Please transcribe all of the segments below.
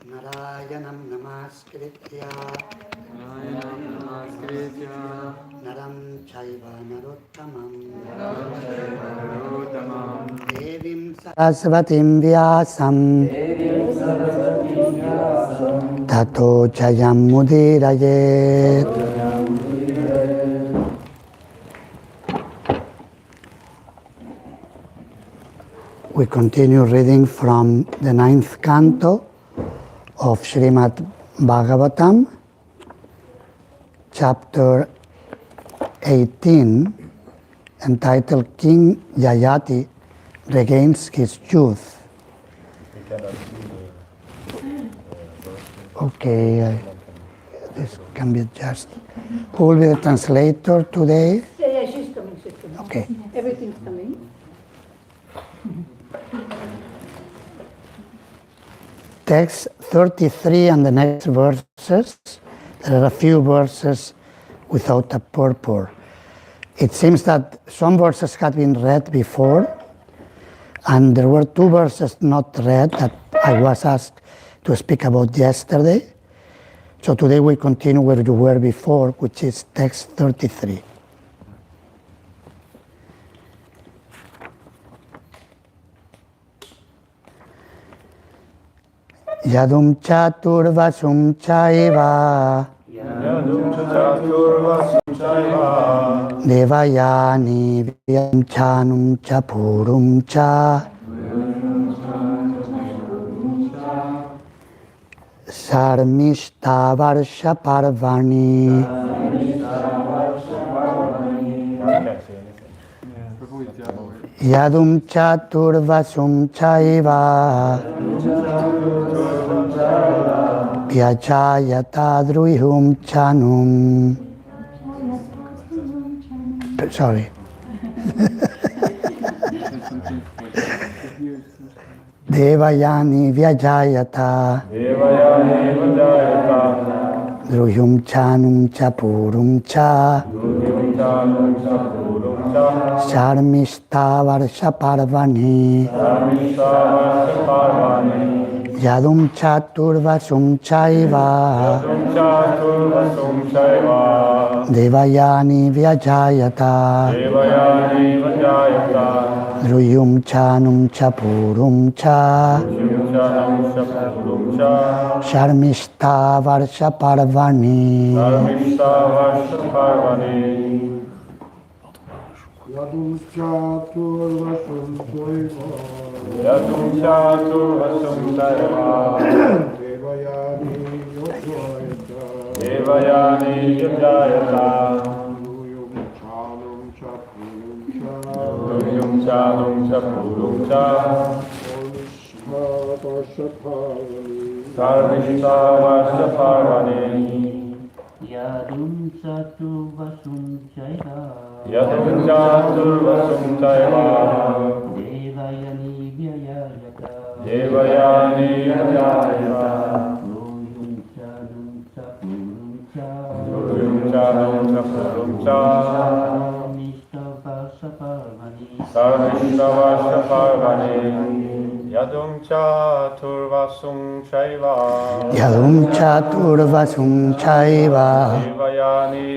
Narayanam namaskritya Naram chaiva narottamam Devim sarasvatim vyasam Tato chayam mudirayet. We continue reading from the 9th canto of Srimad Bhagavatam, chapter 18, entitled King Yayati Regains His Youth. Okay, this can be adjusted. Who will be the translator today? Yeah, she's coming. Okay. Everything's coming. Text 33 and the next verses. There are a few verses without a purport. It seems that some verses had been read before, and there were 2 verses not read that I was asked to speak about yesterday. So today we continue where you were before, which is text 33. Yadum chaturvasum chaiva Devayani vyam chanum cha purum cha Sarmishta varsha parvani Yadum chaturvasum chaiva Vyachayata druihum chanum. Sorry. Devayani vyajayata druihum chanum chapurum cha Sharmishta varsha parvani Yadum chaturvasum chaiva Devayani vyajayata Druyum chanum chapurum cha Sharmishta varsha parvani Yadum chaturvasum chaiva Devayani yajayata Druyum chanum chapurum cha Sarvishta varsha parvani Yadum chaturvasum chaiva Devayani vyayayata Devayani yajayata Druyum chanum chapurum cha Sarvishta varsha parvani Yadum chaturvasum chaiva Yadum chaturvasum chaiva Devayani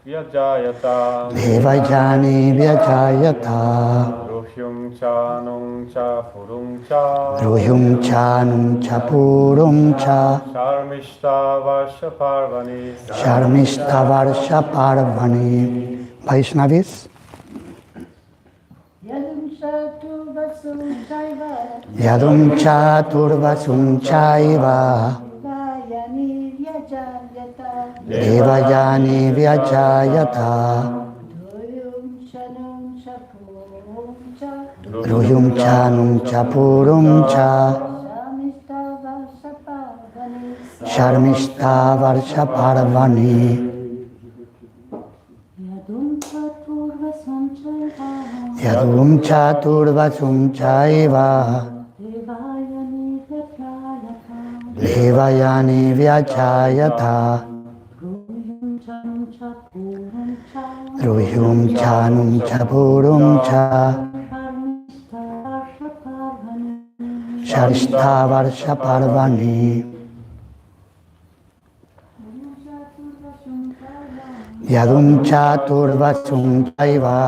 vyajayata Devayani vyajayata Druhyum chanum chapurum cha Druyum chanum chapurum cha Sharmishta varsha parvani Sharmishta varsha parvani. Vaishnavis. Yadum chaturvasum chaiva Devayani vyajayata Druyum chanum chapurum cha Sharmishta varsha parvani Yadum chaturvasum chaiva Devayani vyajayata Druyum chanum chapurum cha Sharishta Parvani Yadum Chaturvasum Chaiva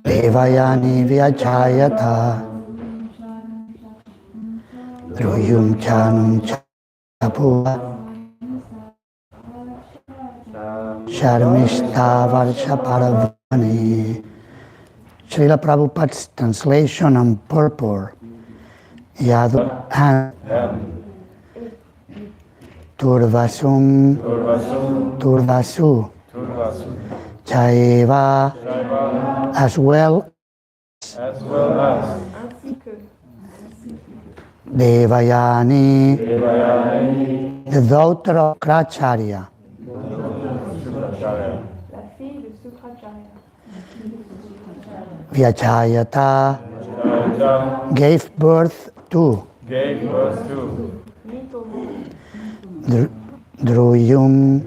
Devayani Vyachayata Druyum Chanum Chapua Sharmishta Parvani. Srila Prabhupada's translation on purport. Yadu and Turvasum Turvasu Chaiva as well as ainsi que Devayani, the daughter of Kracharya, la fille de Sukracharya, Vyachayata, gave birth to mit au monde, Druyum,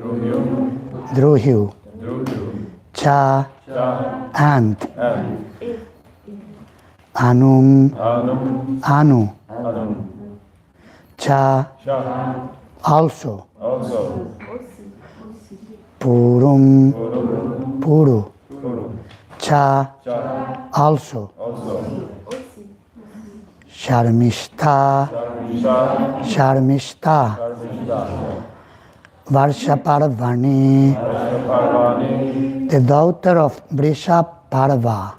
Druhyu, Cha, and Anum, Anu, Cha, also, Purum, Puru, Cha, also, Sharmishta, Sharmishta, Varshaparvani, the daughter of Vrisha Parva.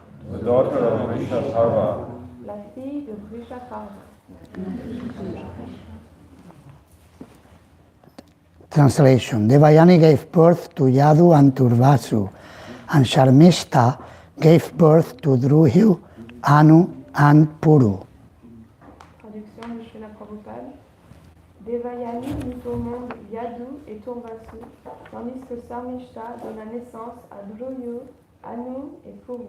la fille de Vrishaparva. Translation. Devayani gave birth to Yadu and Turvasu, and Sharmishta gave birth to Druhyu, Anu, and Puru. Traduction de Srila Prabhupada. Devayani mit au monde Yadu et Turvasu, tandis que Sarmishta donna naissance à Druyu, Anu et Puru.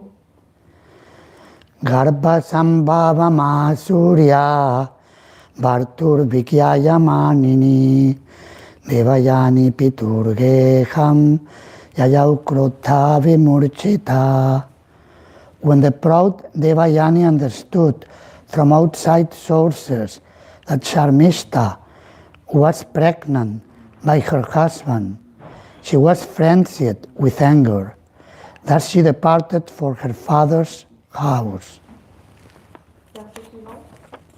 Garbha Sambhava Masurya Bhartur Vikyaya Manini Devayani Piturgeham Yayau Krotha Vimurchita. When the proud Devayani understood from outside sources that Sharmishta was pregnant by her husband, she was frenzied with anger. Thus she departed for her father's house. Verset suivant.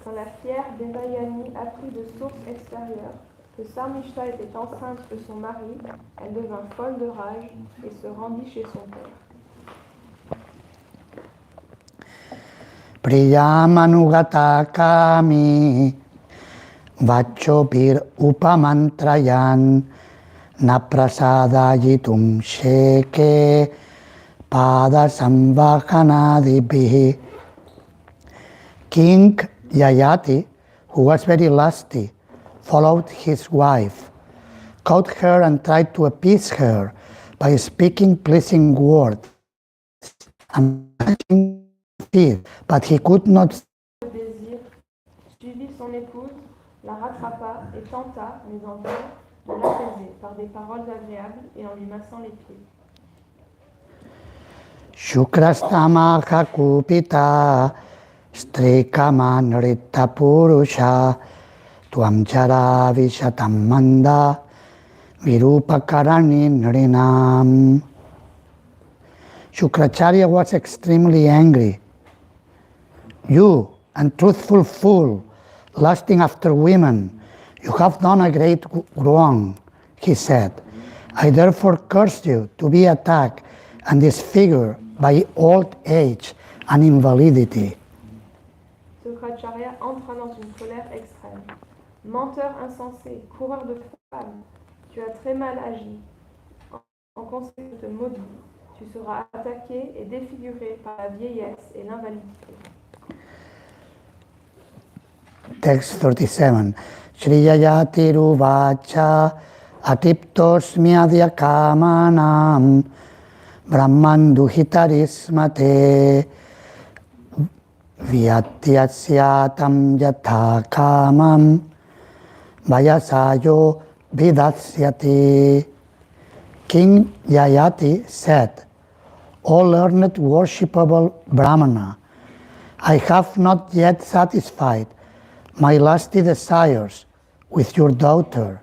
Quand la fière Devayani apprit de sources extérieures que Sarmishta était enceinte de son mari, elle devint folle de rage et se rendit chez son père. Priyamanugata kami vachopir upamantrayan naprasadayitum sheke pada samvakanadibhi. King Yayati, who was very lusty, followed his wife, caught her and tried to appease her by speaking pleasing words and touching feet, but he could not. Le désir suivit son épouse, la rattrapa et tenta, mais en vain, de l'apaiser par des paroles agréables et en lui massant les pieds. Shukrastamaha kupita strikamanrita purusha tuamchara vishatam manda virupakarani nrinam. Shukracharya was extremely angry. You, untruthful fool, lusting after women, you have done a great wrong, he said. I therefore curse you to be attacked and disfigured by old age and invalidity. Sukracharya entra dans une colère extrême. Menteur insensé, coureur de femmes, tu as très mal agi. En conséquence, je te maudis. Tu seras attaqué et défiguré par la vieillesse et l'invalidité. Text 37. Shriyayati ruvacha atiptosmi adya kamanam brahman duhitarismate vyatyasyatam yatha kamam vayasayo vidasyati. King Yayati said, O learned worshipable Brahmana, I have not yet satisfied my lusty desires with your daughter.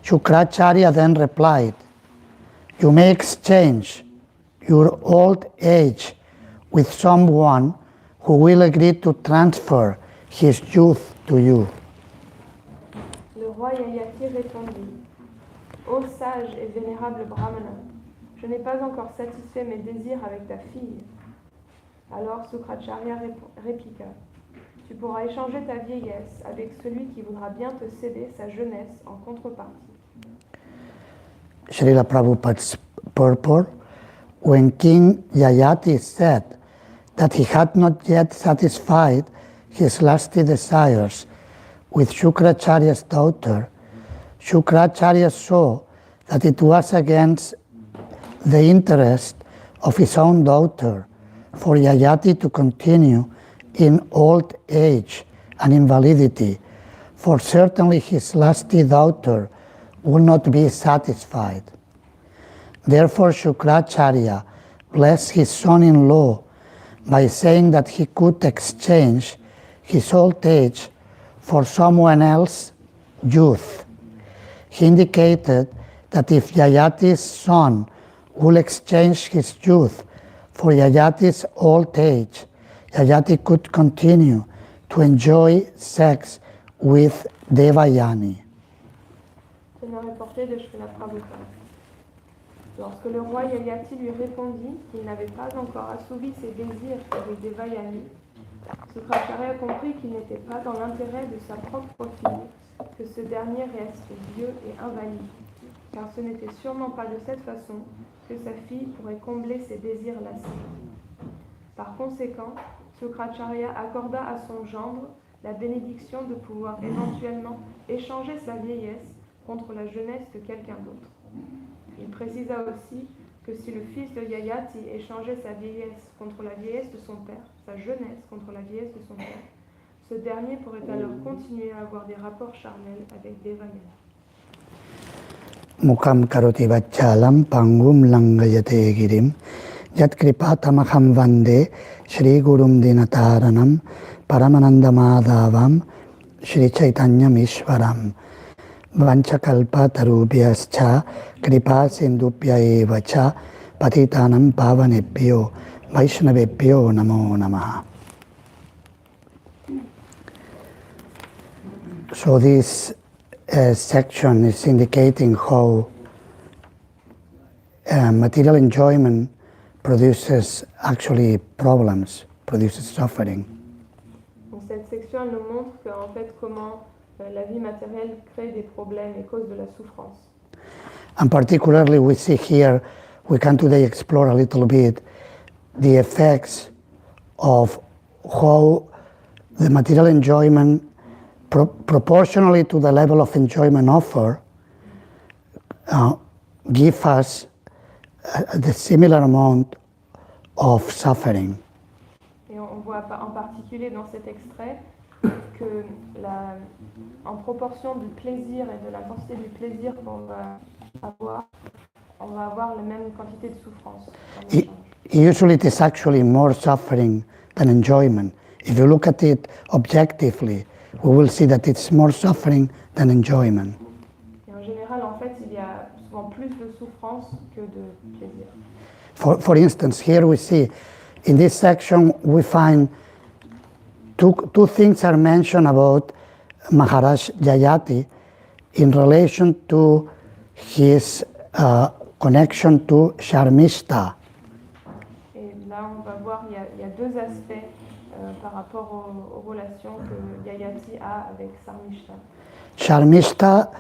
Shukracharya then replied, you may exchange your old age with someone who will agree to transfer his youth to you. Le roi Yayati répondit, ô sage et vénérable Brahmana, je n'ai pas encore satisfait mes désirs avec ta fille. Alors Shukracharya répliqua, tu pourras échanger ta vieillesse avec celui qui voudra bien te céder sa jeunesse en contrepartie. Srila Prabhupada's purport, when King Yayati said that he had not yet satisfied his lusty desires with Shukracharya's daughter, Shukracharya saw that it was against the interest of his own daughter for Yayati to continue in old age and invalidity, for certainly his lusty daughter would not be satisfied. Therefore Shukracharya blessed his son-in-law by saying that he could exchange his old age for someone else's youth. He indicated that if Yayati's son will exchange his youth for Yayati's old age, Yayati could continue to enjoy sex with Devayani. Tenant reporté de Srila Prabhupada. Lorsque le roi Yayati lui répondit qu'il n'avait pas encore assouvi ses désirs avec Devayani, Shukracharya comprit qu'il n'était pas dans l'intérêt de sa propre fille que ce dernier reste vieux et invalide, car ce n'était sûrement pas de cette façon que sa fille pourrait combler ses désirs lascifs. Par conséquent, Shukracharya accorda à son gendre la bénédiction de pouvoir éventuellement échanger sa vieillesse contre la jeunesse de quelqu'un d'autre. Il précisa aussi que si le fils de Yayati échangeait sa vieillesse contre la vieillesse de son père, sa jeunesse contre la vieillesse de son père, ce dernier pourrait alors continuer à avoir des rapports charnels avec Devayani. Mukam karoti vachalam pangum langayate girim yat kripatamaham vande Shri Gurum Dinataranam Paramanandamadavam Shri Chaitanyam Ishwaram Vanchakalpa tarubhyascha kripa sindubhya evacha patitanam pavanebhyo vaishnavebhyo namo namaha. So this section is indicating how material enjoyment produces actually problems, produces suffering. Donc cette section elle nous montre en fait comment la vie matérielle crée des problèmes et cause de la souffrance. And particularly we see here, we can today explore a little bit the effects of how the material enjoyment proportionally to the level of enjoyment offered give us the similar amount of suffering. Et on voit en particulier dans cet extrait que en proportion du plaisir et de l'intensité du plaisir qu'on va avoir, on va avoir la même quantité de souffrance. Usually it is actually more suffering than enjoyment. If you look at it objectively, we will see that it's more suffering than enjoyment. Et en général, en fait, il y a souvent plus de souffrance que de plaisir. For instance, here we see, in this section, we find two things are mentioned about Maharaja Yayati in relation to his connection to Sharmishta. Et là, on va voir, il y a deux aspects par rapport aux relations que Yayati a avec Sarmishta. Sharmishta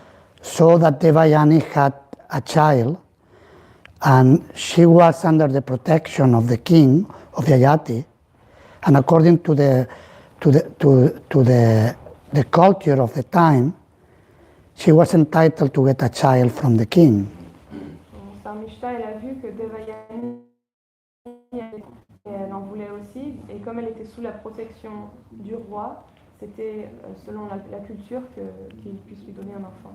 saw that Devayani had a child, and she was under the protection of the king of Yayati, and according to the culture of the time, she was entitled to get a child from the king. Sarmishta, elle a vu que Devayani, elle en voulait aussi, et comme elle était sous la protection du roi, c'était selon la culture qu'il puisse lui donner un enfant.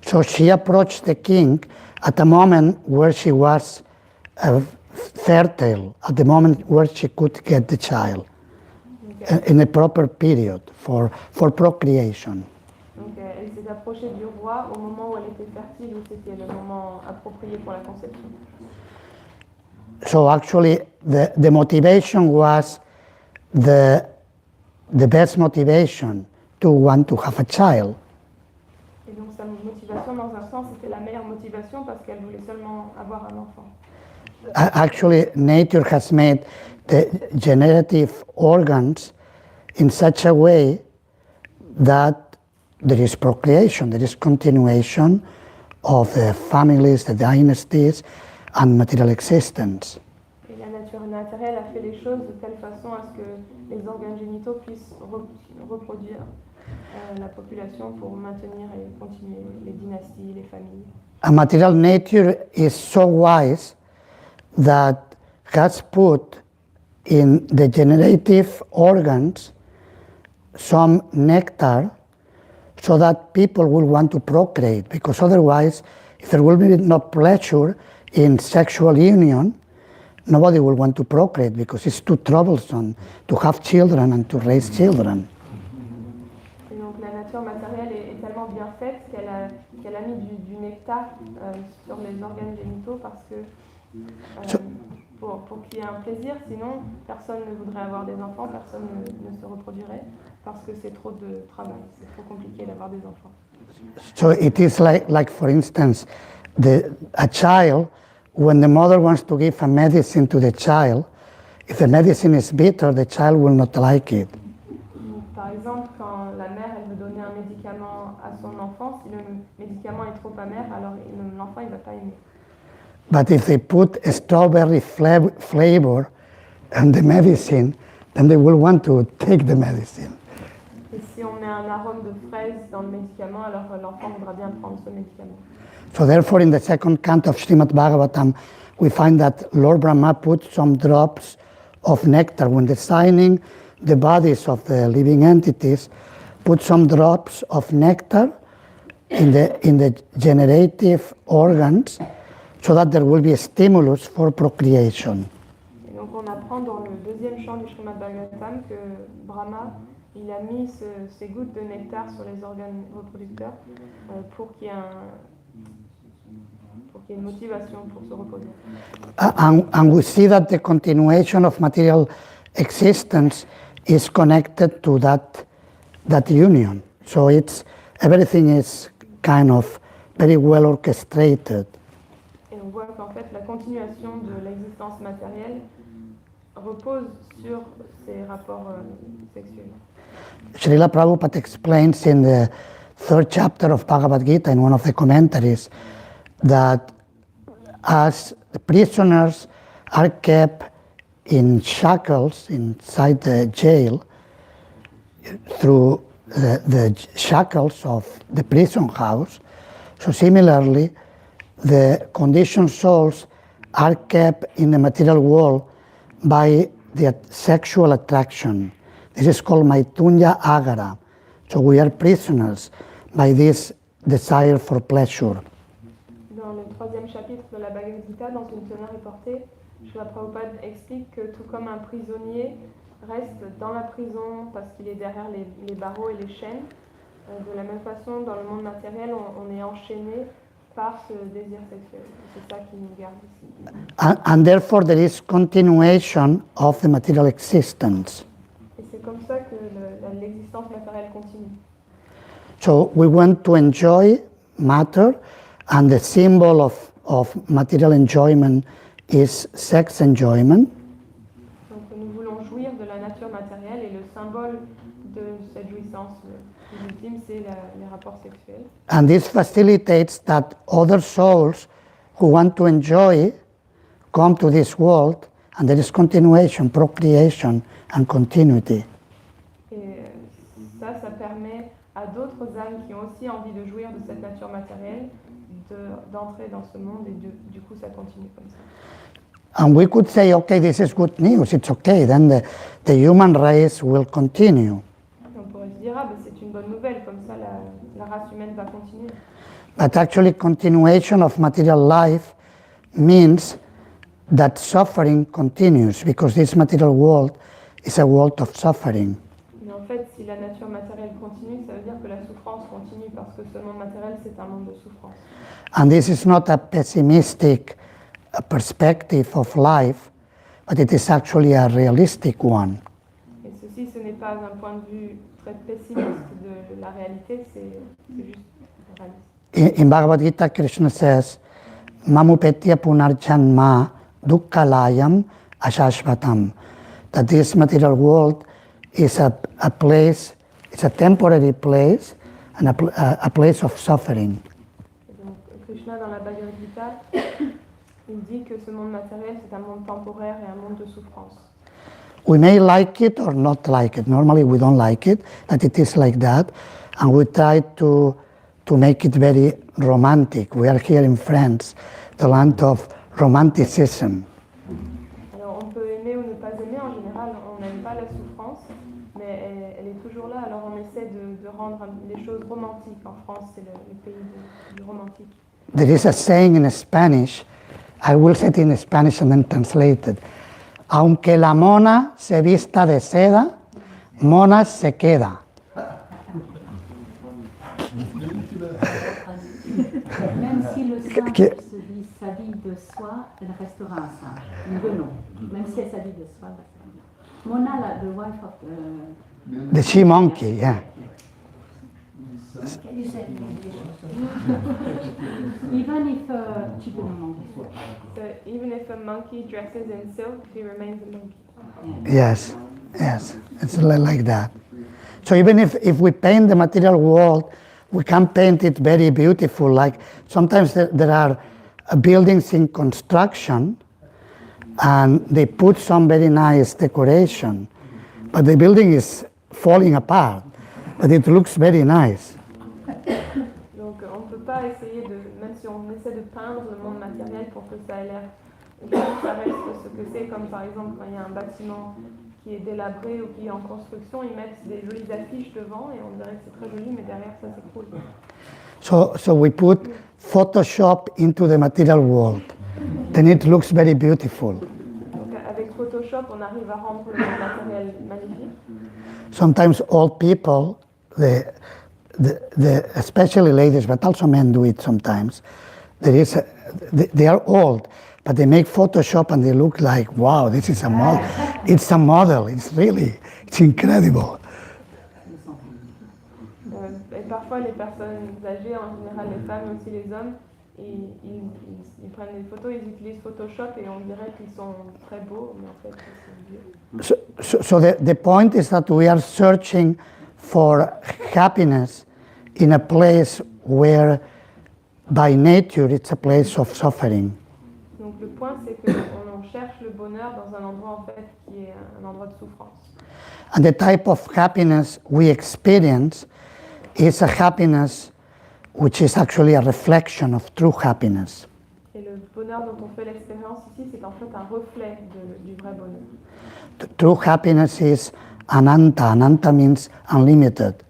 So she approached the king at a moment where she was fertile, at the moment where she could get the child. Donc, in a proper period for procreation. elle s'est approchée du roi au moment où elle était fertile, où c'était le moment approprié pour la conception. So actually, the motivation was the best motivation to want to have a child. Et donc sa motivation, dans un sens, c'était la meilleure motivation parce qu'elle voulait seulement avoir un enfant. Actually, nature has made the generative organs in such a way that there is procreation, there is continuation of the families, the dynasties, and material existence. Et la nature naturelle a fait les choses de telle façon à ce que les organes génitaux puissent reproduire la population pour maintenir et continuer les dynasties, les familles. And material nature is so wise that has put in the generative organs some nectar so that people will want to procreate, because otherwise, if there will be no pleasure in sexual union, nobody will want to procreate because it's too troublesome to have children and to raise children. Et donc la nature matérielle est tellement bien faite qu'elle a mis du nectar sur les organes génitaux parce que pour qu'il y ait un plaisir, sinon personne ne voudrait avoir des enfants, personne ne se reproduirait parce que c'est trop de travail, c'est trop compliqué d'avoir des enfants. So it is like for instance, a child, when the mother wants to give a medicine to the child, if the medicine is bitter, the child will not like it. Par exemple, quand la mère elle veut donner un médicament à son enfant, si le médicament est trop amer, alors l'enfant il va pas aimer. But if they put a strawberry flavor in the medicine, then they will want to take the medicine. Et si on met un arôme de fraise dans le médicament, alors l'enfant voudra bien prendre ce médicament. So therefore, in the second canto of Srimad Bhagavatam, we find that Lord Brahma put some drops of nectar when designing the bodies of the living entities, put some drops of nectar in the generative organs, so that there will be a stimulus for procreation. Et donc on apprend dans le deuxième chant du Srimad Bhagavatam que Brahma il a mis ces gouttes de nectar sur les organes reproducteurs pour qu'il y ait une motivation pour se reproduire. And we see that the continuation of material existence is connected to that union. So everything is kind of very well orchestrated. Et on voit qu'en fait, la continuation de l'existence matérielle repose sur ces rapports sexuels. Srila Prabhupada explains in the third chapter of Bhagavad Gita in one of the commentaries that as the prisoners are kept in shackles inside the jail through the shackles of the prison house, so similarly, the conditioned souls are kept in the material world by the sexual attraction. This is called Maitunya Agara. So we are prisoners by this desire for pleasure. Dans le troisième chapitre de la Bhagavad Gita, dans une teneur reportée, Srila Prabhupada explique que tout comme un prisonnier reste dans la prison parce qu'il est derrière les barreaux et les chaînes, de la même façon, dans le monde matériel, on est enchaîné par ce désir sexuel. C'est ça qui nous garde ici. And therefore there is continuation of the material existence. Et c'est comme ça que l'existence matérielle continue. So we want to enjoy matter, and the symbol of material enjoyment is sex enjoyment. Donc nous voulons jouir de la nature matérielle et le symbole de cette jouissance ultime, c'est les rapports sexuels. And this facilitates that other souls who want to enjoy come to this world, and there is continuation, procreation, and continuity. Et ça permet à d'autres âmes qui ont aussi envie de jouir de cette nature matérielle d'entrer dans ce monde et du coup ça continue comme ça. And we could say, okay, this is good news, it's okay, then the human race will continue. On pourrait se dire, c'est une bonne nouvelle, comme ça la race humaine va continuer. But actually continuation of material life means that suffering continues, because this material world is a world of suffering. Mais en fait, si la nature matérielle continue, ça veut dire que la souffrance continue parce que ce monde matériel, c'est un monde de souffrance. And this is not a pessimistic perspective of life, but it is actually a realistic one. Et ceci, ce n'est pas un point de vue très pessimiste de la réalité, c'est juste réaliste. In Bhagavad Gita, Krishna says, Mamupetya punarjanma dukkhalayam ashashvatam. That this material world is a place, it's a temporary place, and a place of suffering. Et donc, Krishna, dans la Bhagavad Gita, il dit que ce monde matériel, c'est un monde temporaire et un monde de souffrance. We may like it or not like it. Normally we don't like it, that it is like that, and we try to make it very romantic. We are here in France, the land of romanticism. Alors, on peut aimer ou ne pas aimer, en général, on n'aime pas la souffrance, mais elle est toujours là, alors on essaie de rendre les choses romantiques. En France, c'est le pays du romantique. There is a saying in Spanish, I will say it in Spanish and then translate it. Aunque la mona se vista de seda, mona se queda. Même si le singe se dit sa vie de soi, elle restera un singe. De nom. Même si elle s'habille de soi, elle restera un singe. Mona, the wife of The she monkey, yeah. Can you say it in English? Even if tu peux demander. So even if a monkey dresses in silk, he remains a monkey. Yes, yes, it's like that. So even if we paint the material world, we can paint it very beautiful. Like sometimes there are buildings in construction and they put some very nice decoration, but the building is falling apart, but it looks very nice. Donc on ne peut pas essayer de, même si on essaie de peindre le monde matériel pour que ça ait l'air, ça reste ce que c'est, comme par exemple quand il y a un bâtiment qui est délabré ou qui est en construction, ils mettent des jolies affiches devant et on dirait que c'est très joli, mais derrière ça s'écroule. So we put Photoshop into the material world, then it looks very beautiful. Donc avec Photoshop, on arrive à rendre le monde matériel magnifique. Sometimes old people, especially ladies, but also men do it sometimes. They are old, but they make Photoshop and they look like, wow, this is a model. It's a model. It's incredible. Et parfois, les personnes âgées, en général les femmes, mais aussi les hommes, ils prennent des photos, ils utilisent Photoshop et on dirait qu'ils sont très beaux, mais en fait, ils sont vieux. So the point is that we are searching for happiness in a place where by nature it's a place of suffering. Donc le point c'est qu'on cherche le bonheur dans un endroit en fait qui est un endroit de souffrance. And the type of happiness we experience is a happiness which is actually a reflection of true happiness. Et le bonheur dont on fait l'expérience ici, c'est en fait un reflet du vrai bonheur. The true happiness is ananta. Ananta means unlimited.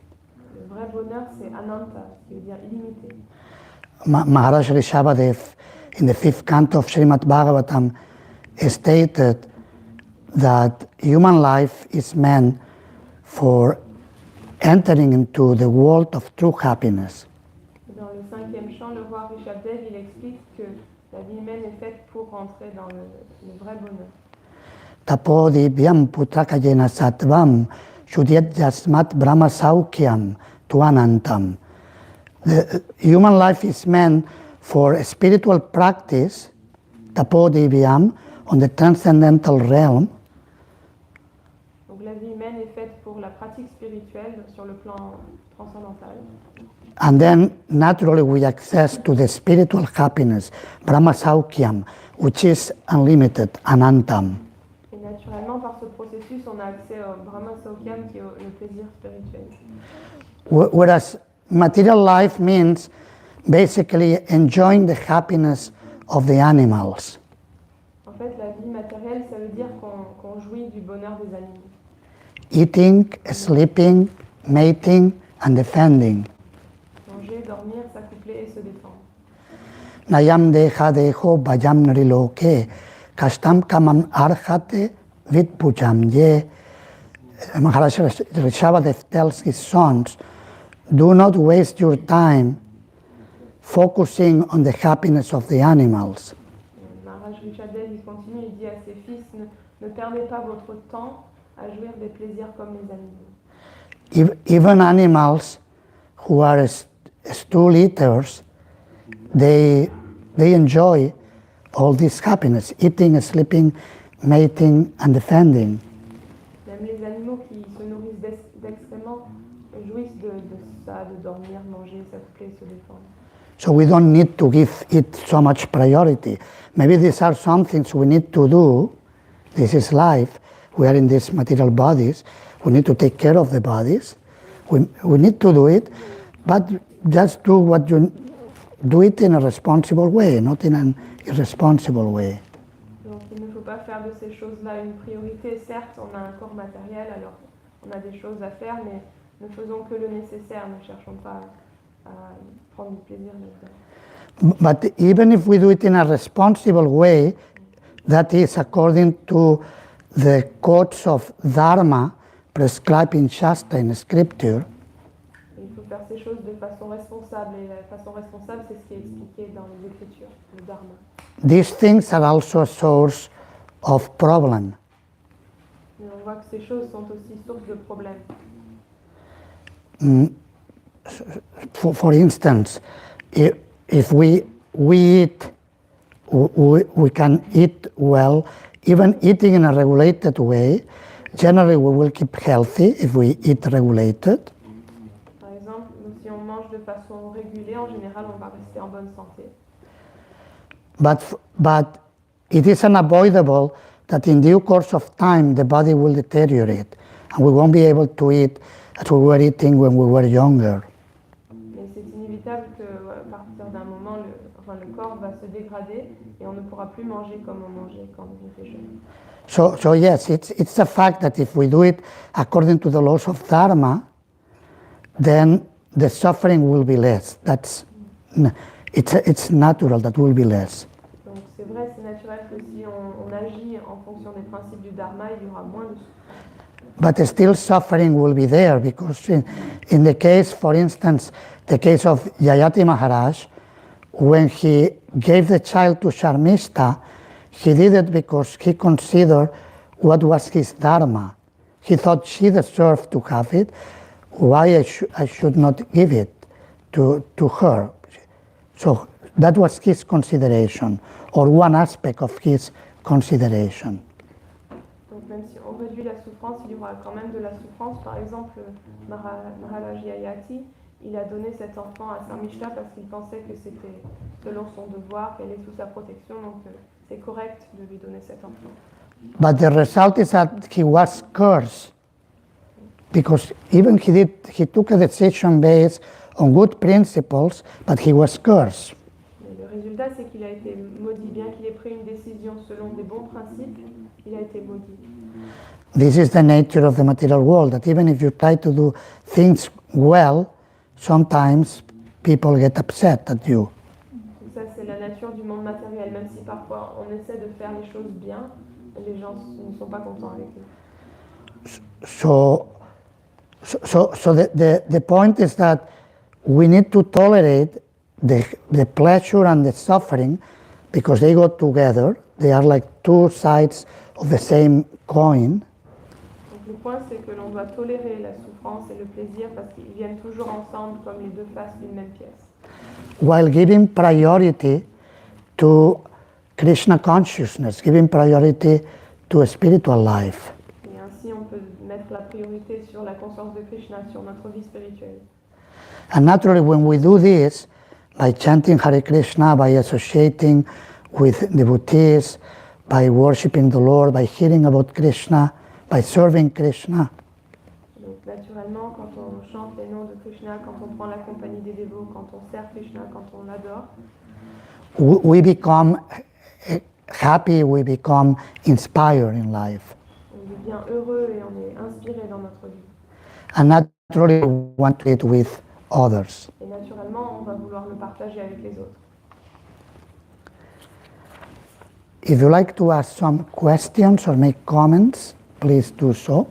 Le vrai bonheur c'est ananta, qui veut dire illimité. Maharaja Rishabhadev, in the 5th canto of Srimad Bhagavatam, stated that human life is meant for entering into the world of true happiness. Dans le 5e chant, le roi Rishabhadev, il explique que la vie humaine est faite pour rentrer dans le vrai bonheur. Tapodivyam putrakayena sattvam shudyat jasmat brahma saukyam tuanantam. The human life is meant for a spiritual practice, tapodivyam, on the transcendental realm. Donc la vie humaine est faite pour la pratique spirituelle sur le plan transcendantal. And then naturally we access to the spiritual happiness, brahma saukyam, which is unlimited, anantam. Et naturellement, par ce processus, on a accès au Brahma Saukyam, qui est le plaisir spirituel. Whereas material life means basically enjoying the happiness of the animals. En fait, la vie matérielle, ça veut dire qu'on jouit du bonheur des animaux. Eating, sleeping, mating, and defending. Manger, dormir, s'accoupler et se défendre. Nayam deha deho bhajam nriloke, kastam kamam arhate vidpujam ye, Maharaja Rishabhadev tells his sons, do not waste your time focusing on the happiness of the animals. Maharaj Rishabhadev, il continue, il dit à ses fils, ne perdez pas votre temps à jouir des plaisirs comme les animaux. Even animals who are stool eaters, they enjoy all this happiness, eating, sleeping, mating, and defending. Même les animaux qui se nourrissent d'excréments jouissent de ça, de dormir, manger, s'affler, se défendre. So we don't need to give it so much priority. Maybe these are some things we need to do. This is life. We are in these material bodies. We need to take care of the bodies. We need to do it, but just do it in a responsible way, not in an irresponsible way. Donc il ne faut pas faire de ces choses-là une priorité. Certes, on a un corps matériel, alors on a des choses à faire, mais ne faisons que le nécessaire, ne cherchons pas à prendre du plaisir là-dedans. But even if we do it in a responsible way, that is according to the codes of Dharma prescribed in Shastra, in Scripture, Il faut faire ces choses de façon responsable, et la façon responsable, c'est ce qui est expliqué dans les Écritures, le Dharma. these things are also a source of problem. Mais on voit que ces choses sont aussi source de problèmes. For instance, if we eat, we can eat well, even eating in a regulated way. Generally, we will keep healthy if we eat regulated. Par exemple, si on mange de façon régulée, en général, on va rester en bonne santé. But it is unavoidable that in due course of time, the body will deteriorate, and we won't be able to eat as we were eating when we were younger. Mais c'est inévitable qu'à partir d'un moment, le corps va se dégrader et on ne pourra plus manger comme on mangeait quand on était jeune. So yes, it's a fact that if we do it according to the laws of Dharma, then the suffering will be less. It's natural that will be less. Donc c'est vrai, c'est naturel que si on agit en fonction des principes du Dharma, il y aura moins de souffrance. But still suffering will be there, because in the case, for instance, the case of Yayati Maharaj, when he gave the child to Sharmista, he did it because he considered what was his dharma. He thought she deserved to have it. Why I should not give it to her? So that was his consideration, or one aspect of his consideration. Donc même si on réduit la souffrance, il y aura quand même de la souffrance. Par exemple, Maharaja Yayati, il a donné cet enfant à Sarmishta parce qu'il pensait que c'était selon son devoir, qu'elle est sous sa protection, donc c'est correct de lui donner cet enfant. But the result is that he was cursed, because even he took a decision based on good principles, but he was cursed. Mais le résultat, c'est qu'il a été maudit. Bien qu'il ait pris une décision selon des bons principes, il a été maudit. This is the nature of the material world, that even if you try to do things well, sometimes people get upset at you. Donc ça, c'est la nature du monde matériel. Même si parfois on essaie de faire les choses bien, les gens ne sont pas contents avec nous. So the point is that we need to tolerate the pleasure and the suffering, because they go together. They are like two sides of the same coin. Donc le point, c'est que l'on doit tolérer la souffrance et le plaisir parce qu'ils viennent toujours ensemble comme les deux faces d'une même pièce. While giving priority to Krishna consciousness, giving priority to a spiritual life. Et ainsi, on peut mettre la priorité sur la conscience de Krishna, sur notre vie spirituelle. And naturally, when we do this, by chanting Hare Krishna, by associating with devotees, by worshiping the Lord, by hearing about Krishna, by serving Krishna, Donc naturellement, quand on chante les noms de Krishna, quand on prend la compagnie des dévots, quand on sert Krishna, quand on l'adore, we become happy, we become inspired in life. on devient heureux et on est inspiré dans notre vie. And naturally, we want to it with others. Et naturellement, on va vouloir le partager avec les autres. If you like to ask some questions or make comments, please do so.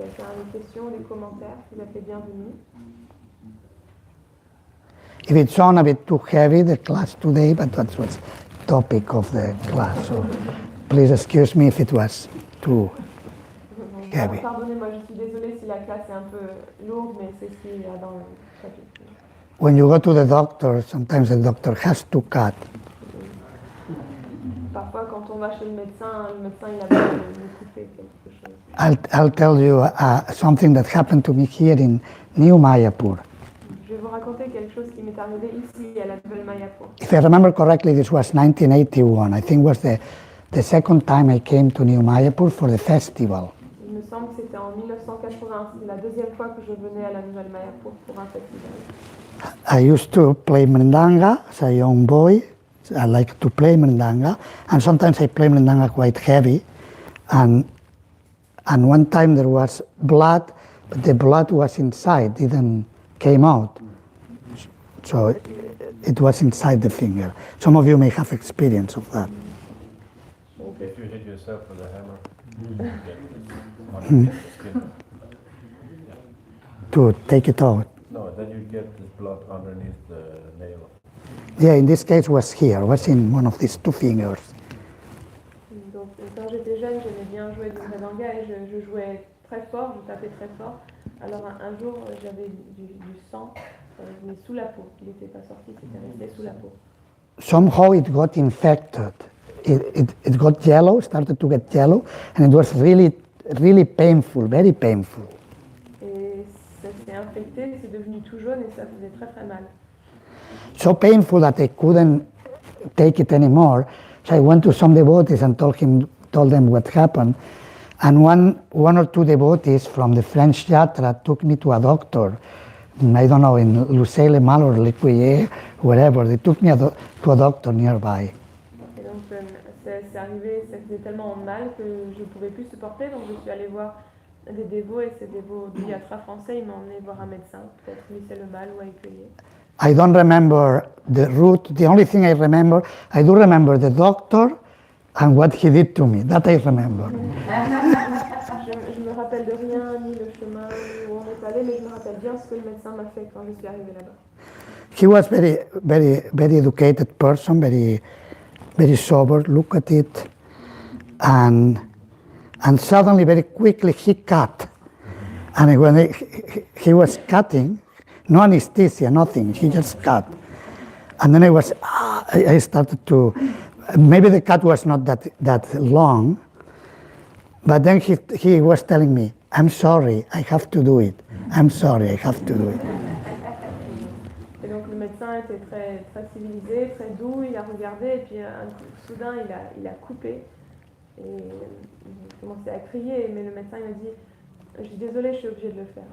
quelqu'un a des questions, des commentaires, vous êtes les bienvenus. If it sounds a bit too heavy, the class today, but that was topic of the class. So please excuse me if it was too heavy. Pardonnez-moi, je suis désolée si la classe est un peu lourde, mais c'est ce qu'il y a dans le chapitre. When you go to the doctor, sometimes the doctor has to cut. Parfois, quand on va chez le médecin il a besoin de couper quelque chose. I'll tell you something that happened to me here in New Mayapur. Je vais vous raconter quelque chose qui m'est arrivé ici à la Nouvelle Mayapur. If I remember correctly, this was 1981. I think it was the second time I came to New Mayapur for the festival. Il me semble que c'était en 1980, c'est la deuxième fois que je venais à la Nouvelle Mayapur pour un festival. I used to play mridanga as a young boy. I like to play mridanga, and sometimes I play mridanga quite heavy. And one time there was blood, but the blood was inside, didn't came out. So it was inside the finger. Some of you may have experience of that. If you hit yourself with a hammer, you get on the skin. To take it out. No, then you get this blood underneath the nail. Yeah, in this case was here, was in one of these two fingers. Donc, quand j'étais jeune, j'aimais bien jouer du mridanga et je jouais très fort, je tapais très fort. Alors un jour, j'avais du sang mais sous la peau. Il n'était pas sorti, c'était resté sous la peau. Somehow it got infected. It got yellow, started to get yellow, and it was really, really painful, very painful. Et ça s'est infecté, c'est devenu tout jaune et ça faisait très très mal. So painful that I couldn't take it anymore. So I went to some devotees and told them what happened. And one or two devotees from the French Citra took me to a doctor. I don't know, in Lucé-le-Mal or Lecuyer, wherever. They took me to a doctor nearby. Et donc c'est arrivé, ça faisait tellement mal que je ne pouvais plus supporter. Donc je suis allée voir des dévots et ces dévots du Citra français, ils m'ont emmené voir un médecin, peut-être Lucé-le-Mal ou à Écueillé. I don't remember the route. The only thing I do remember the doctor and what he did to me. That I remember. Je me rappelle de rien, ni le chemin, ni où on est allé, mais je me rappelle bien ce que le médecin m'a fait quand je suis arrivée là-bas. He was very, very, very educated person, very, very sober. Look at it, and suddenly, very quickly, he cut. And when he was cutting, no anesthesia, nothing. He just cut, and then I started to. Maybe the cut was not that long, but then he was telling me, "I'm sorry, I have to do it. I'm sorry, I have to do it." Et donc le médecin était très, très civilisé, très doux, il a regardé et puis soudain il a coupé et il commençait à crier, mais le médecin il m'a dit « Je suis désolé, je suis obligé de le faire ».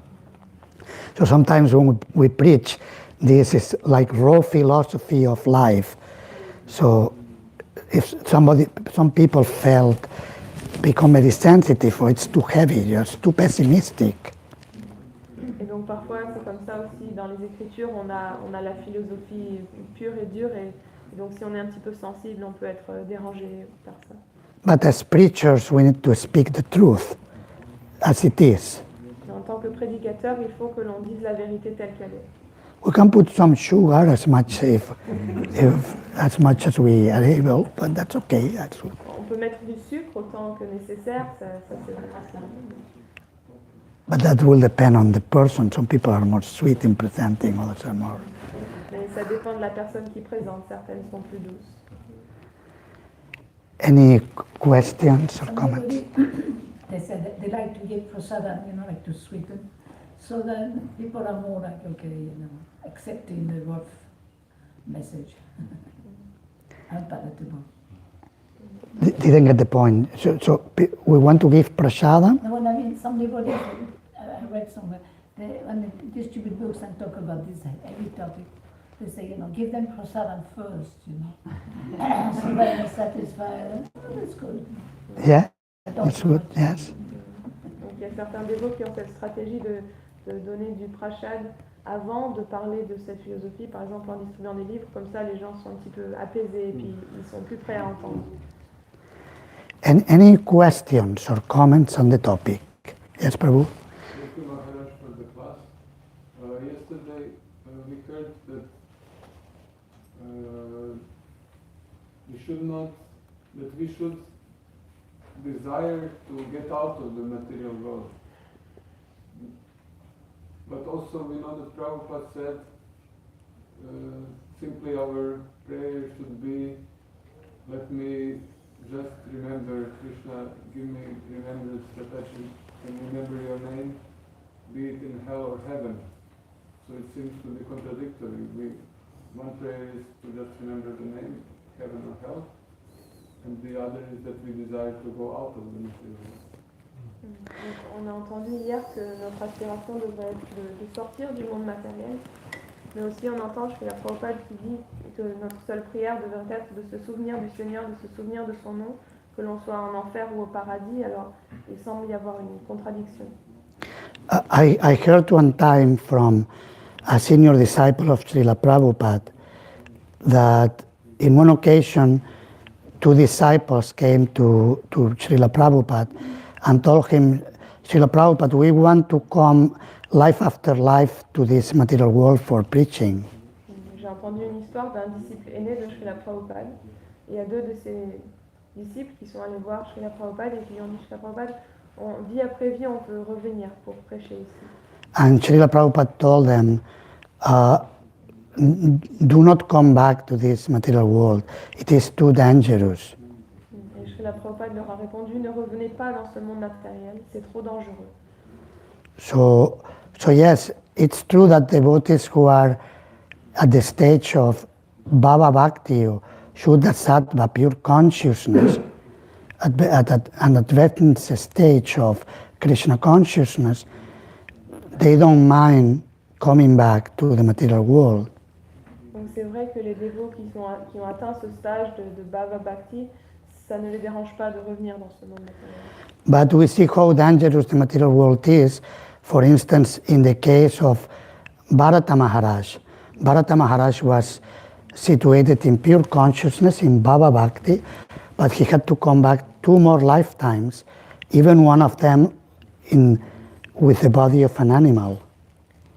So sometimes when we preach, this is like raw philosophy of life. So if some people become very sensitive or it's too heavy, just too pessimistic. Et donc parfois c'est comme ça aussi dans les Écritures, on a la philosophie pure et dure et donc si on est un petit peu sensible, on peut être dérangé par ça. But as preachers, we need to speak the truth as it is. En tant que prédicateur, il faut que l'on dise la vérité telle qu'elle est. We can put some sugar as much as we are able, but that's okay. On peut mettre du sucre autant que nécessaire, ça c'est vrai. But that will depend on the person. Some people are more sweet in presenting, others are more. Mais ça dépend de la personne qui présente, certaines sont plus douces. Any questions or comments? They said that they like to give prasadam, like to sweeten. So then people are more like, okay, accepting the rough message. Unpalatable. Didn't get the point. So we want to give prasadam? No, I mean, some devotees, I read somewhere, when they distribute books and talk about this every topic, they say, give them prasadam first, So when they're satisfied, that's good. Yeah, that's good, yes. Donc il y a certains dévots qui ont cette stratégie de donner du prashad avant de parler de cette philosophie, par exemple en distribuant des livres, comme ça les gens sont un petit peu apaisés et puis ils sont plus prêts à entendre. And any questions or comments on the topic? Yes, Prabhu. Thank you, Maharaj, for the class. Yesterday we heard that we should desire to get out of the material world. But also we know that Prabhupada said simply our prayer should be, let me just remember Krishna, give me remembrance that I can remember your name, be it in hell or heaven. So it seems to be contradictory. One prayer is to just remember the name, heaven or hell, and the other is that we desire to go out of the material world. Donc, on a entendu hier que notre aspiration devrait être de sortir du monde matériel, mais aussi on entend chez la Prabhupada qui dit que notre seule prière devrait être de se souvenir du Seigneur, de se souvenir de son nom, que l'on soit en enfer ou au paradis. Alors il semble y avoir une contradiction. I heard one time from a senior disciple of Srila Prabhupada that in one occasion 2 disciples came to Srila Prabhupada and told him, Srila Prabhupada, we want to come life after life to this material world for preaching. J'ai entendu une histoire d'un disciple aîné de Srila Prabhupada. Il y a 2 de ses disciples qui sont allés voir Srila Prabhupada et qui lui ont dit, Srila Prabhupada, vie après vie, on peut revenir pour prêcher ici. And Srila Prabhupada told them, do not come back to this material world. It is too dangerous. Et Srila Prabhupada leur a répondu, ne revenez pas dans ce monde matériel, c'est trop dangereux. So yes, it's true that devotees who are at the stage of Bhava Bhakti or Shuddha Sattva, pure consciousness, at an advanced stage of Krishna consciousness, they don't mind coming back to the material world. Donc c'est vrai que les dévots qui ont atteint ce stage de Bhava Bhakti, ça ne les dérange pas de revenir dans ce monde matériel. But we see how dangerous the material world is. For instance, in the case of Bharata Maharaj. Bharata Maharaj was situated in pure consciousness in Bhava Bhakti, but he had to come back 2 more lifetimes, even one of them with the body of an animal.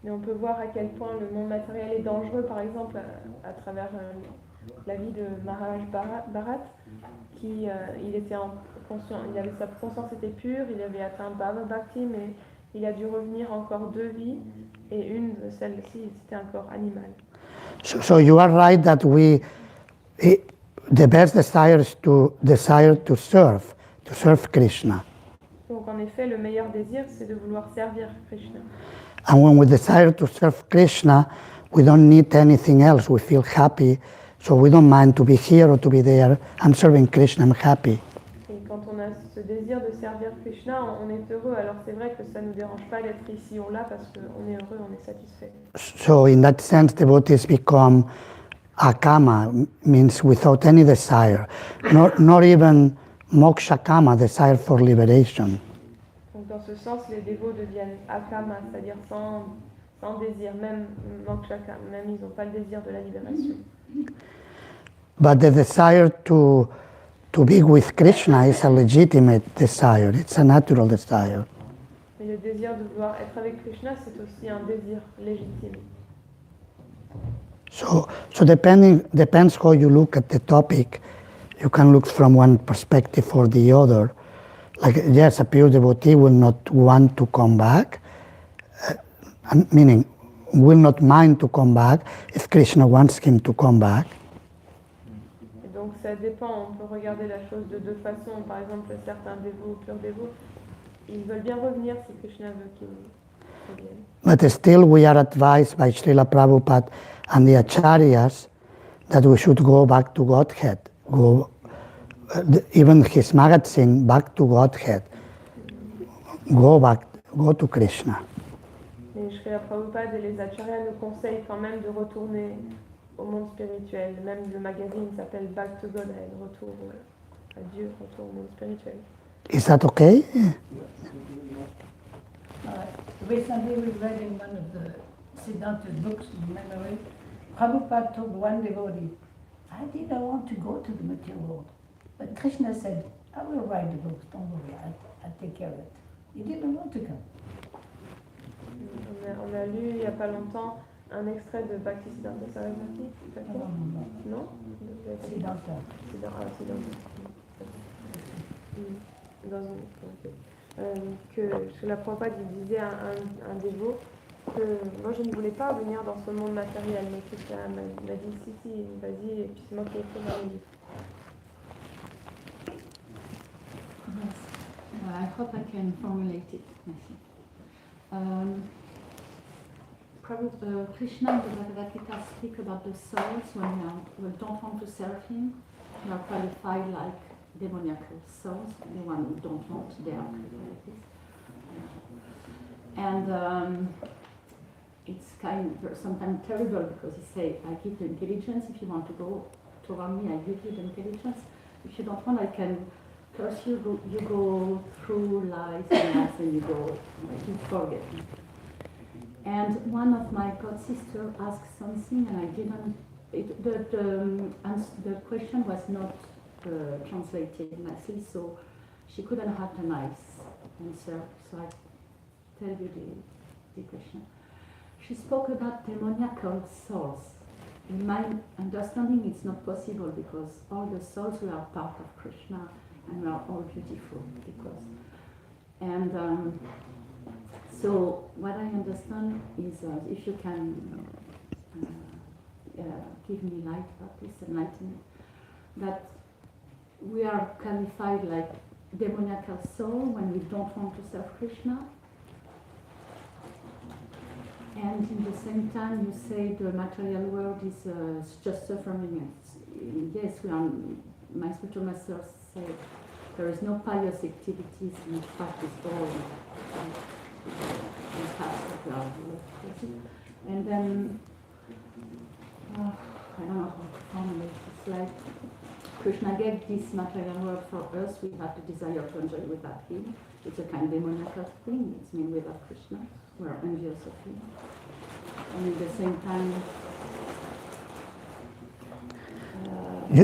Mais on peut voir à quel point le monde matériel est dangereux, par exemple, à travers la vie de Maharaj Bharat, qui il était sa conscience était pure, il avait atteint Bhava Bhakti, mais il a dû revenir encore 2 vies, et une de celles-ci, c'était un corps animal. So you are right that the best desire is to serve Krishna. Donc en effet, le meilleur désir, c'est de vouloir servir Krishna. And when we desire to serve Krishna, we don't need anything else. We feel happy, so we don't mind to be here or to be there. I'm serving Krishna, I'm happy. Et quand on a ce désir de servir Krishna, on est heureux. Alors c'est vrai que ça ne nous dérange pas d'être ici ou là parce qu'on est heureux, on est satisfait. So in that sense, devotees become akama, means without any desire, not even moksha kama, desire for liberation. Donc dans ce sens, les dévots deviennent akama, c'est-à-dire sans désir, même mokshaka, même ils n'ont pas le désir de la libération. But the desire to be with Krishna is a legitimate desire. It's a natural desire. Mais le désir de vouloir être avec Krishna, c'est aussi un désir légitime. So depends how you look at the topic. You can look from one perspective or the other. Like, yes, a pure devotee will not want to come back, meaning will not mind to come back if Krishna wants him to come back. Et donc ça dépend, on peut regarder la chose de 2 façons. Par exemple, certains dévots, purs dévots, ils veulent bien revenir si Krishna veut qu'ils reviennent. But still we are advised by Srila Prabhupada and the Acharyas that we should go back to Godhead, even his magazine, Back to Godhead, go to Krishna. Mais Srila Prabhupada et les Acharyas nous conseillent quand même de retourner au monde spirituel. Même le magazine s'appelle Back to Godhead, retour à Dieu, retour au monde spirituel. Is that okay? Recently we read in one of the Siddhartha books in memory, Prabhupada told one devotee, I didn't want to go to the material world. But Krishna said, I will write the books, don't worry, I'll take care of it. He didn't want to come. On a lu il n'y a pas longtemps un extrait de Bhaktisiddhanta Sarasvati. Non? Siddhanta. C'est dans que la Prabhupada disait à un dévot que moi je ne voulais pas venir dans ce monde matériel, mais Krishna m'a dit si, vas-y, et puis c'est moi qui ai écrit dans le livre. Yes. I hope I can formulate it. Krishna and the Bhagavad Gita speak about the souls when we don't want to serve him. We are qualified like demoniacal souls. The one who don't want, they are like this. And it's kind of sometimes terrible because he say, I give you intelligence. If you want to go toward me, I give you the intelligence. If you don't want, I can curse you. You go through lies and you go, you forget me. And one of my god sisters asked something, and I didn't. The question was not translated nicely, so she couldn't have a nice answer. So I tell you the question. She spoke about demoniacal souls. In my understanding, it's not possible because all the souls we are part of Krishna, and we are all beautiful. So what I understand is if you can give me light about this, enlighten me, that we are qualified like demoniacal soul when we don't want to serve Krishna. And in the same time you say the material world is just suffering. Yes, we are, my spiritual master said there is no pious activities, in fact it's all and then I don't know how to formulate it. It's like Krishna gave this material world for us. We have the desire to enjoy without him. It's a kind of demoniacal thing. It's mean without Krishna. We are envious of him. And at the same time,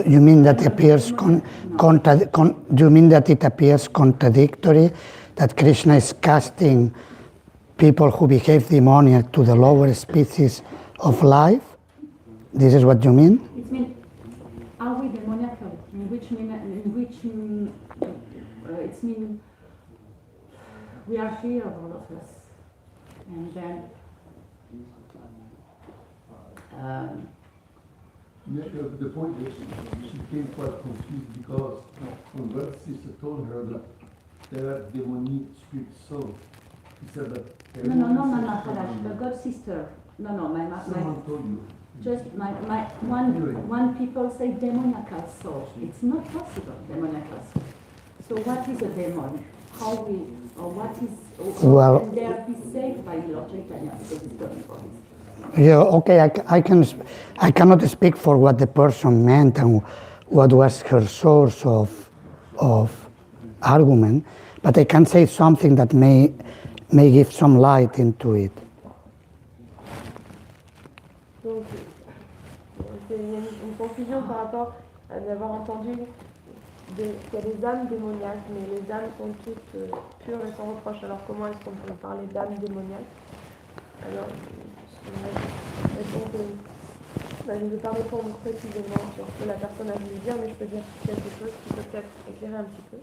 you mean that appears you mean that it appears contradictory that Krishna is casting people who behave demoniac to the lower species of life? This is what you mean? It means, are we demoniacal? It's mean we are here, all of us, and then. The point is, she became quite confused because when God's sister told her that there are demonic spirit souls, he said that. No, Maharaja, the god sister. Someone told you. Just one people say demoniacal soul. It's not possible, demoniacal soul. So what is a demon? How we, or what is, Well, can they be saved by Lord Chaitanya? Yeah, okay, I cannot speak for what the person meant and what was her source of argument, but I can say something that may give some light into it. Donc, il y a une confusion par rapport à d'avoir entendu qu'il y a des âmes démoniaques, mais les âmes sont toutes pures et sans reproche. Alors comment est-ce qu'on peut parler d'âmes démoniaques? Alors, je ne vais pas répondre précisément sur ce que la personne a voulu dire, mais je peux dire quelque chose qui peut peut-être éclairer un petit peu.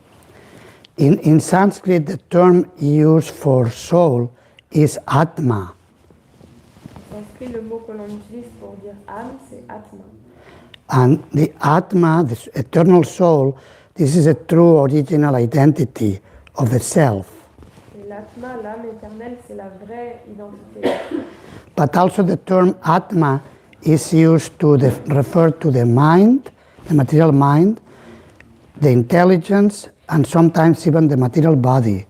In Sanskrit, the term used for soul is Atma. En sanskrit, le mot que l'on utilise pour dire âme, c'est Atma. And the Atma, the eternal soul, this is a true original identity of the self. Et l'Atma, l'âme éternelle, c'est la vraie identité. But also the term Atma is used to refer to the mind, the material mind, the intelligence, and sometimes even the material body.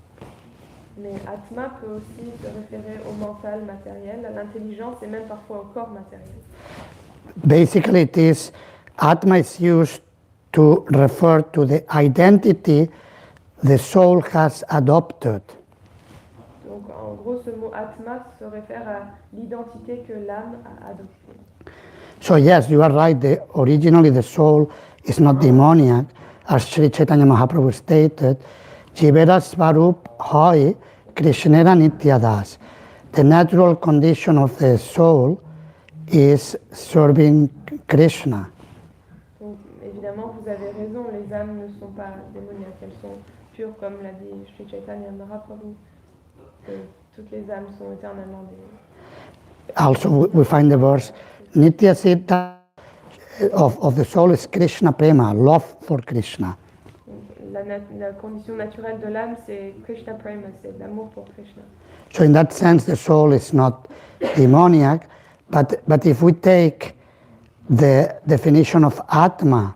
Mais Atma peut aussi se référer au mental matériel, à l'intelligence et même parfois au corps matériel. Basically, Atma is used to refer to the identity the soul has adopted. Donc en gros, ce mot Atma se réfère à l'identité que l'âme a adoptée. So yes, you are right, originally the soul is not demoniac, as Sri Chaitanya Mahaprabhu stated, Jivera Svarup Hoi Krishnera Nityadas. The natural condition of the soul is serving Krishna. Donc, évidemment, vous avez raison, les âmes ne sont pas démoniaques, elles sont pures, comme l'a dit Sri Chaitanya Mahaprabhu, que toutes les âmes sont éternellement démoniaques. Also, we find the verse, Nitya Siddha of the soul is Krishna Prema, love for Krishna. La condition naturelle de l'âme, c'est Krishna Prema, c'est l'amour pour Krishna. So in that sense, the soul is not demoniac, but if we take the definition of Atma,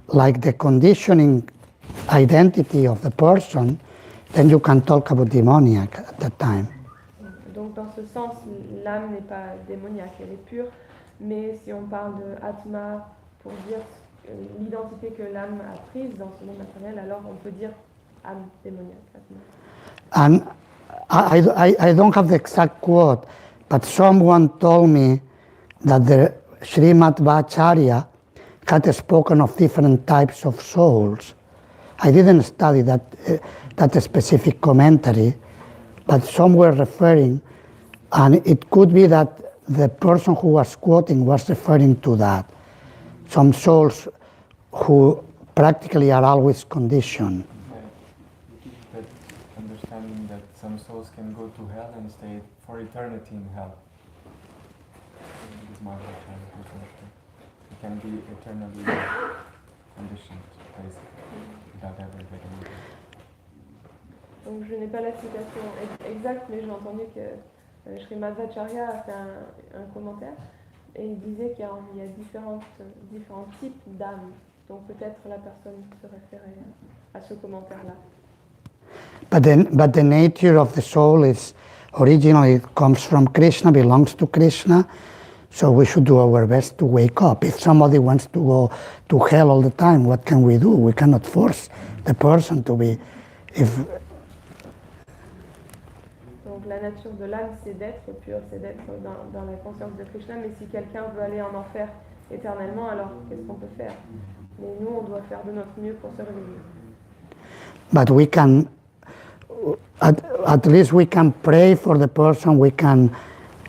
like the conditioning identity of the person, then you can talk about demoniac at that time. Donc dans ce sens, l'âme n'est pas démoniaque, elle est pure, mais si on parle de Atma pour dire l'identité que l'âme a prise dans ce monde matériel, alors on peut dire âme démoniaque. Atma. And I don't have the exact quote, but someone told me that the Srimad Bhattacharya had spoken of different types of souls. I didn't study that specific commentary, but some were referring, and it could be that the person who was quoting was referring to that. Some souls who practically are always conditioned. That understanding that some souls can go to hell and stay for eternity in hell. This is my understanding. It can be eternally conditioned, basically, without ever getting it. Donc je n'ai pas la citation exacte, mais j'ai entendu que Sri Madhvacharya a fait un commentaire et il disait qu'il y a différents types d'âmes. Donc peut-être la personne se référait à ce commentaire-là. But the nature of the soul is originally it comes from Krishna, belongs to Krishna. So we should do our best to wake up. If somebody wants to go to hell all the time, what can we do? We cannot force the person to be. Donc la nature de l'âme, c'est d'être pur, c'est d'être dans la conscience de Krishna. Mais si quelqu'un veut aller en enfer éternellement, alors qu'est-ce qu'on peut faire? Mais nous, on doit faire de notre mieux pour se réveiller. But we can, at least we can pray for the person, we can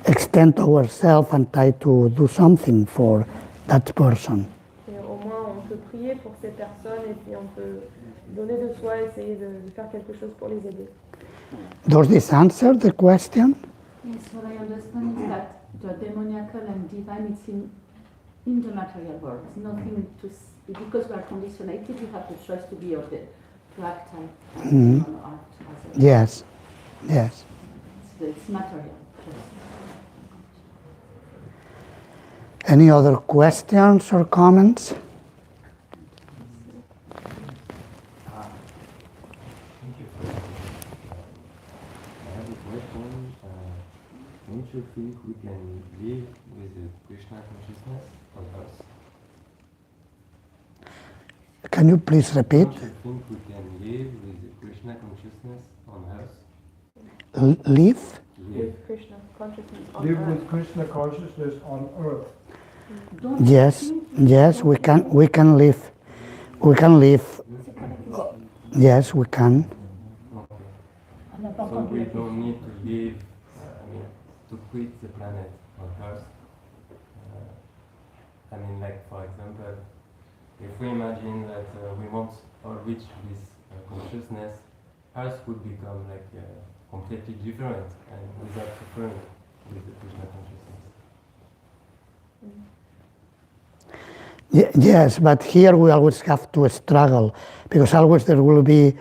extend ourselves and try to do something for that person. Et au moins, on peut prier pour ces personnes et puis on peut donner de soi, essayer de faire quelque chose pour les aider. Does this answer the question? Yes, what I understand is that the demoniacal and divine is in the material world. It's nothing to because we are conditioned. We have the choice to be or to act as Yes, yes. It's material. Any other questions or comments? Thank you for that. I have a question. Don't you think we can live with the Krishna consciousness on Earth? Can you please repeat? Don't you think we can live with the Krishna consciousness on Earth? Live? With Krishna consciousness on Live earth. with Krishna consciousness on earth. Yes, we can live. We can live. Yes, we can. So we don't need to live, to quit the planet on Earth. Like for example, if we imagine that we want or reach this consciousness, Earth would become completely different and without suffering with the Krishna consciousness. Yes, but here we always have to struggle because always there will be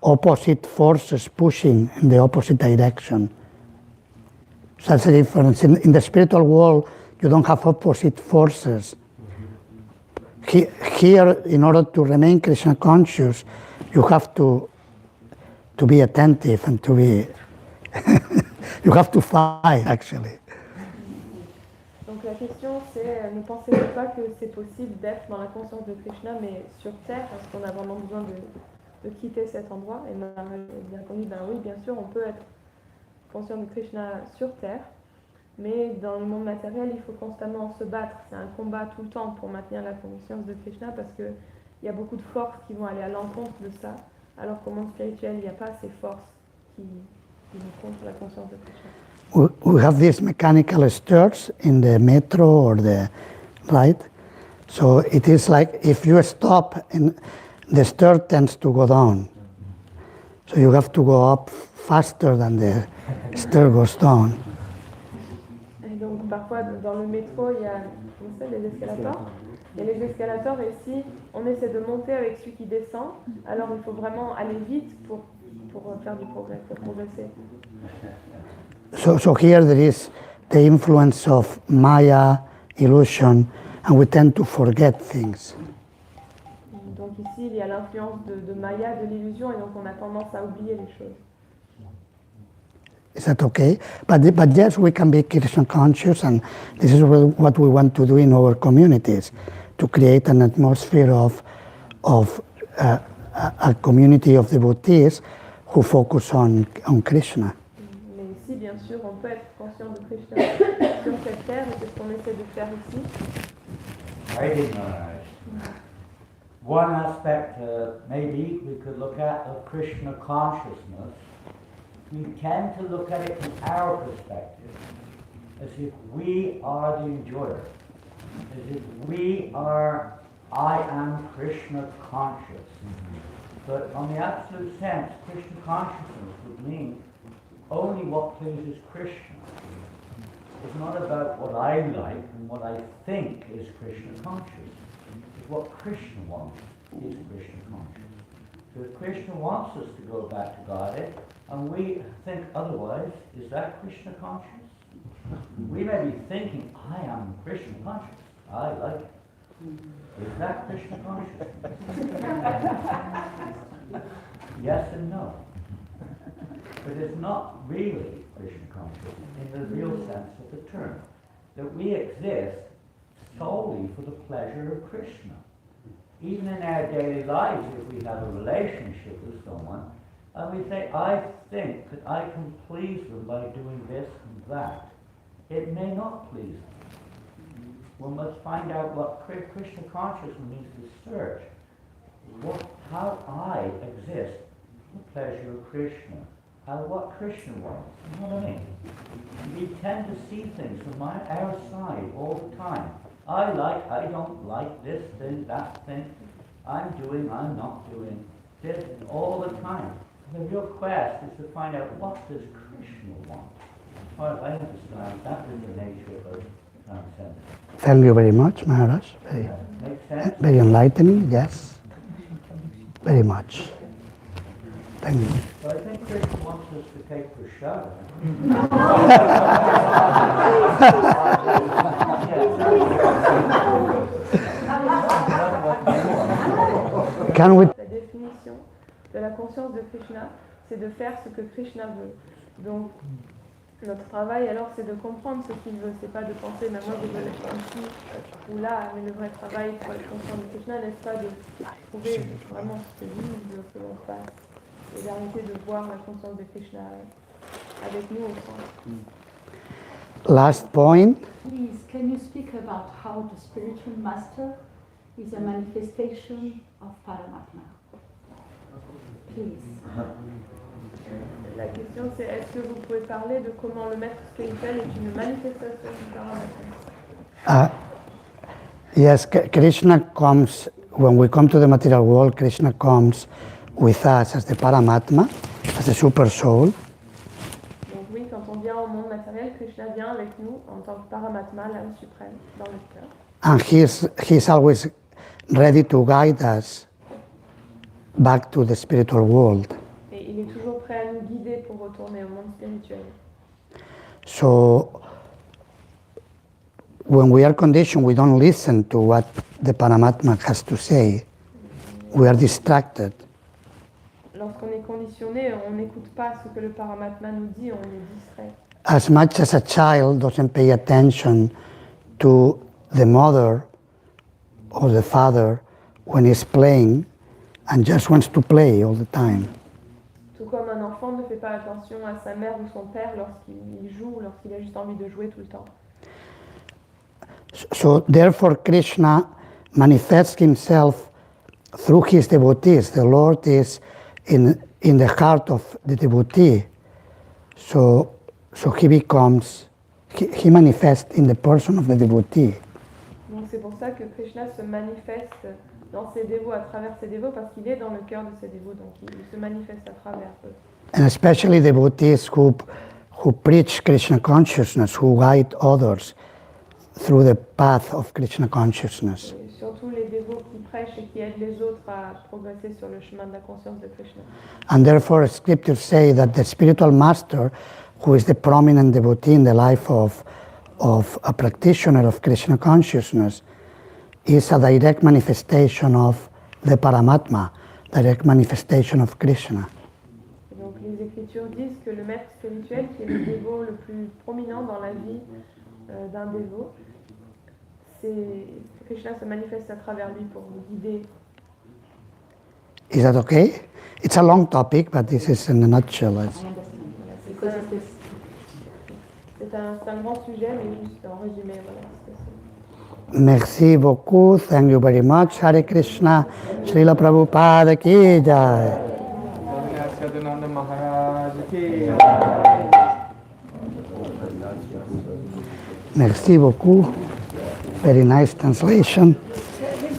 opposite forces pushing in the opposite direction. So that's the difference. In the spiritual world, you don't have opposite forces. Here, in order to remain Krishna conscious, you have to be attentive and to be, you have to fight actually. Donc la question c'est, ne pensez-vous pas que c'est possible d'être dans la conscience de Krishna, mais sur Terre, est-ce qu'on a vraiment besoin de quitter cet endroit? Et Maharaja a bien répondu, ben oui, bien sûr, on peut être conscient de Krishna sur Terre, mais dans le monde matériel, il faut constamment se battre. C'est un combat tout le temps pour maintenir la conscience de Krishna, parce qu'il y a beaucoup de forces qui vont aller à l'encontre de ça. alors qu'au monde spirituel, il n'y a pas ces forces qui nous contre la conscience de Krishna. We have these mechanical stirts in the metro or right? So it is like if you stop, and the stir tends to go down. So you have to go up faster than the stir goes down. Et donc parfois dans le métro, il y a les escalators. Il y a les escalators et si on essaie de monter avec celui qui descend, alors il faut vraiment aller vite pour faire du progrès, pour progresser. So here there is the influence of Maya, illusion, and we tend to forget things. Donc ici, il y a l'influence de Maya, de l'illusion, et donc on a tendance à oublier les choses. Is that okay? But yes, we can be Krishna conscious, and this is what we want to do in our communities, to create an atmosphere of a community of devotees who focus on Krishna. Mais ici, bien sûr, on peut être conscient de Krishna sur cette terre, et c'est ce qu'on essaie de faire ici. One aspect maybe we could look at of Krishna consciousness, we tend to look at it from our perspective, as if we are the enjoyer, as if we are, I am Krishna conscious. But on the absolute sense, Krishna consciousness would mean only what pleases Krishna. It's not about what I like and what I think is Krishna conscious. It's what Krishna wants is Krishna conscious. So if Krishna wants us to go back to Godhead, and we think otherwise, is that Krishna conscious? We may be thinking, I am Krishna conscious. I like it. Is that Krishna conscious? Yes and no. But it's not really Krishna conscious in the real sense of the term. That we exist solely for the pleasure of Krishna. Even in our daily lives, if we have a relationship with someone, and we say, I think that I can please them by doing this and that, it may not please them. One must find out what Krishna consciousness means to search. How I exist for the pleasure of Krishna. What Krishna wants. You know what I mean? We tend to see things from our side all the time. I don't like this thing, that thing. I'm not doing this all the time. The real quest is to find out what does Krishna want. As far as I understand, that is the nature of transcendence. Thank you very much, Maharaj. Makes sense? Very enlightening, yes. Very much. Thank you. But I think Krishna wants us to take prasada. Can we? La définition de la conscience de Krishna, c'est de faire ce que Krishna veut. Donc, notre travail, alors, c'est de comprendre ce qu'il veut. C'est pas de penser, mais moi, je veux être ici ou là. Mais le vrai travail pour être conscient de Krishna, n'est-ce pas, de trouver vraiment ce que lui veut que l'on fasse. Et d'arrêter de voir la conscience de Krishna avec nous au centre. Last point. Please, can you speak about how the spiritual master is a manifestation of Paramatma? Please. La question c'est, est-ce que vous pouvez parler de comment le maître spirituel est une manifestation du Paramatma? Yes, Krishna comes, when we come to the material world, Krishna comes with us as the Paramatma, as the super soul. Donc oui, quand on vient au monde matériel, Krishna vient avec nous en tant que Paramatma, l'âme suprême, dans le cœur. And he's always ready to guide us back to the spiritual world. Et il est toujours prêt à nous guider pour retourner au monde spirituel. So when we are conditioned, we don't listen to what the Paramatma has to say. We are distracted. Lorsqu'on est conditionné, on n'écoute pas ce que le Paramatma nous dit, on est distrait. As much as a child doesn't pay attention to the mother or the father when he's playing and just wants to play all the time. Tout comme un enfant ne fait pas attention à sa mère ou son père lorsqu'il joue, lorsqu'il a juste envie de jouer tout le temps. So therefore Krishna manifests himself through his devotees. The Lord is in the heart of the devotee. So he becomes, he manifests in the person of the devotee. Donc c'est pour ça que Krishna se manifeste dans ses dévots, à travers ses dévots, parce qu'il est dans le cœur de ses dévots, donc il se manifeste à travers eux. And especially devotees who preach Krishna consciousness, who guide others through the path of Krishna consciousness. Et surtout les dévots qui prêchent et qui aident les autres à progresser sur le chemin de la conscience de Krishna. And therefore, scriptures say that the spiritual master, who is the prominent devotee in the life of a practitioner of Krishna consciousness, is a direct manifestation of the Paramatma, direct manifestation of Krishna. Et donc les Écritures disent que le maître spirituel, qui est le dévot le plus prominent dans la vie d'un dévot, Krishna se manifeste à travers lui pour nous guider. Is that okay? It's a long topic, but this is in a nutshell. C'est un grand sujet, mais juste en résumé, voilà. Merci beaucoup. Thank you very much. Hare Krishna. Srila Prabhupada ki jai. Yadunandana Maharaja ki. Merci beaucoup. Very nice translation.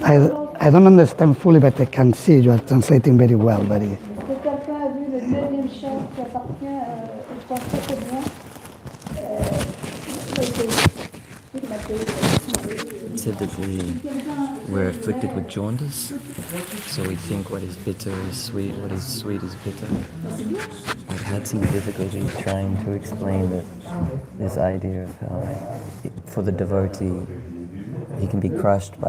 I don't understand fully, but I can see you are translating very well. Very. Est-ce que quelqu'un a vu le deuxième chant qui appartient au français très bien? It said that we're afflicted with jaundice, so we think what is bitter is sweet, what is sweet is bitter. I've had some difficulty trying to explain this idea of how, for the devotee, he can be crushed by